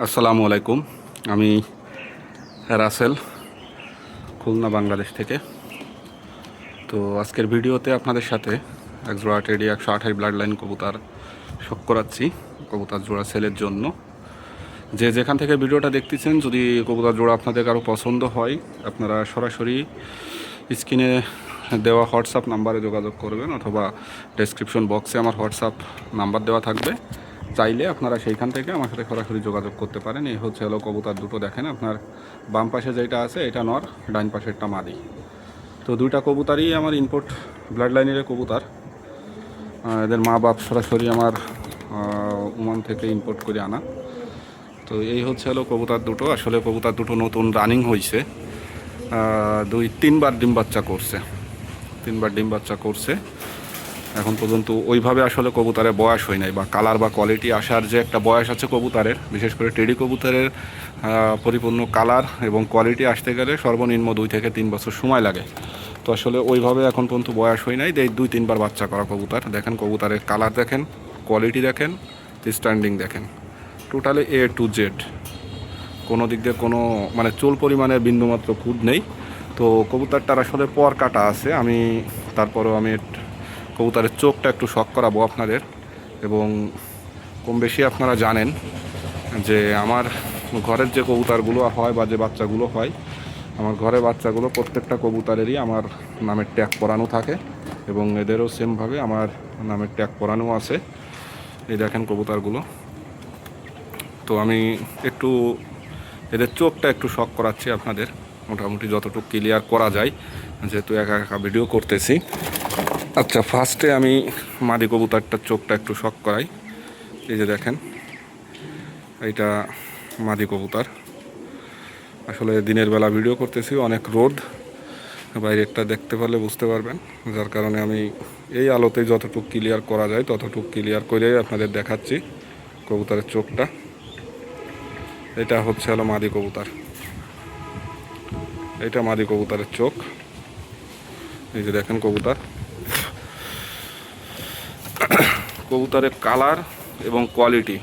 আসসালামু আলাইকুম। আমি রাসেল, খুলনা, বাংলাদেশ থেকে। তো আজকের ভিডিওতে আপনাদের সাথে এক জোড়া টেডি 128 ব্লাড লাইন কবুতর শখ করাচ্ছি কবুতর জোড়া সেলের জন্য। যে যেখান থেকে ভিডিওটা দেখতেছেন, যদি কবুতর জোড়া আপনাদের কারো পছন্দ হয়, আপনারা সরাসরি স্ক্রিনে দেওয়া হোয়াটসঅ্যাপ নাম্বারে যোগাযোগ করবেন, অথবা ডেসক্রিপশন বক্সে আমার হোয়াটসঅ্যাপ নাম্বার দেওয়া থাকবে। চাইলে আপনারা সেইখান থেকে আমার সাথে সরাসরি যোগাযোগ করতে পারেন। এই হচ্ছে হলো কবুতর দুটো। দেখেন, আপনার বাম পাশে যেটা আছে এটা নর, ডাইন পাশেরটা মাদি। তো দুইটা কবুতরই আমার ইম্পোর্ট ব্লাড লাইনের কবুতর। এদের মা বাপ সরাসরি আমার ওমান থেকে ইম্পোর্ট করে আনা। তো এই হচ্ছে হলো কবুতর দুটো। আসলে কবুতর দুটো নতুন রানিং হয়েছে, 2-3 বার ডিম বাচ্চা করছে, 3 বার ডিম বাচ্চা করছে। এখন পর্যন্ত ওইভাবে আসলে কবুতরের বয়স হয় নাই, বা কালার বা কোয়ালিটি আসার যে একটা বয়স আছে কবুতরের, বিশেষ করে টেডি কবুতরের পরিপূর্ণ কালার এবং কোয়ালিটি আসতে গেলে সর্বনিম্ন 2 থেকে 3 বছর সময় লাগে। তো আসলে ওইভাবে এখন পর্যন্ত বয়স হয় নাই। 2-3 বার বাচ্চা করা কবুতর। দেখেন কবুতরের কালার দেখেন, কোয়ালিটি দেখেন, স্ট্যান্ডিং দেখেন, টোটালি A to Z। কোনো দিক দিয়ে কোনো মানে চুল পরিমাণের বিন্দুমাত্র খুঁত নেই। তো কবুতরটার আসলে পর কাটা আছে। তারপরেও আমি কবুতরের চোখটা একটু শখ করাবো আপনাদের। এবং কম বেশি আপনারা জানেন যে আমার ঘরের যে কবুতরগুলো হয় বা যে বাচ্চাগুলো হয়, আমার ঘরের বাচ্চাগুলো প্রত্যেকটা কবুতরেরই আমার নামের ট্যাগ পরানো থাকে, এবং এদেরও সেমভাবে আমার নামের ট্যাগ পরানো আছে। এই দেখেন কবুতরগুলো। তো আমি একটু এদের চোখটা একটু শখ করাচ্ছি আপনাদের, মোটামুটি যতটুকু ক্লিয়ার করা যায়, যেহেতু একা একা ভিডিও করতেছি। আচ্ছা, ফার্স্টে আমি মাদি কবুতরটার চোখটা একটু শখ করাই। এই যে দেখেন, এইটা মাদি কবুতর। আসলে দিনের বেলা ভিডিও করতেছি, অনেক রোদ, বাইরেরটা দেখতে পারলে বুঝতে পারবেন, যার কারণে আমি এই আলোতে যতটুকু ক্লিয়ার করা যায় ততটুকু ক্লিয়ার করেই আপনাদের দেখাচ্ছি কবুতরের চোখটা। এটা হচ্ছে হলো মাদি কবুতর, এটা মাদি কবুতরের চোখ। এই যে দেখেন কবুতর, কবুতরের কালার এবং কোয়ালিটি,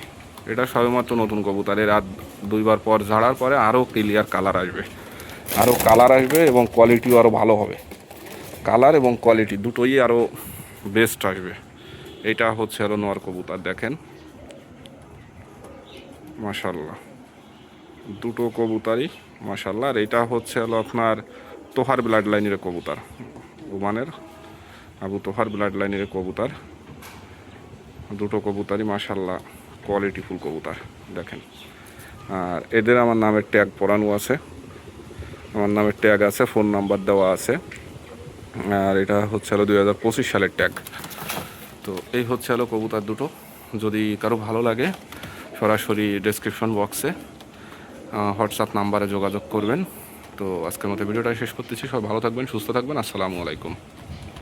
এটা সবেমাত্র নতুন কবুতর। এর 2 বার পর ঝাড়ার পরে আরও ক্লিয়ার কালার আসবে, আরও কালার আসবে, এবং কোয়ালিটিও আরও ভালো হবে। কালার এবং কোয়ালিটি দুটোই আরও বেস্ট আসবে। এটা হচ্ছে আরও নর কবুতর। দেখেন মাশাল্লাহ, দুটো কবুতরই মাশাল্লাহ। আর এটা হচ্ছে হলো আপনার তোহার ব্লাড লাইনের কবুতর, ওমানের আবু তোহার ব্লাড লাইনের কবুতর। দুটো কবুতরই মাশাল্লাহ কোয়ালিটিফুল কবুতর। দেখেন, আর এদের আমার নামের ট্যাগ পরানো আছে, আমার নামের ট্যাগ আছে, ফোন নাম্বার দেওয়া আছে। আর এটা হচ্ছে হলো 2025 সালের ট্যাগ। তো এই হচ্ছে হলো কবুতর দুটো। যদি কারো ভালো লাগে, সরাসরি ডেসক্রিপশন বক্সে হোয়াটসঅ্যাপ নাম্বারে যোগাযোগ করবেন। তো আজকের মতো ভিডিওটা শেষ করতেছি। সবাই ভালো থাকবেন, সুস্থ থাকবেন। আসসালামু আলাইকুম।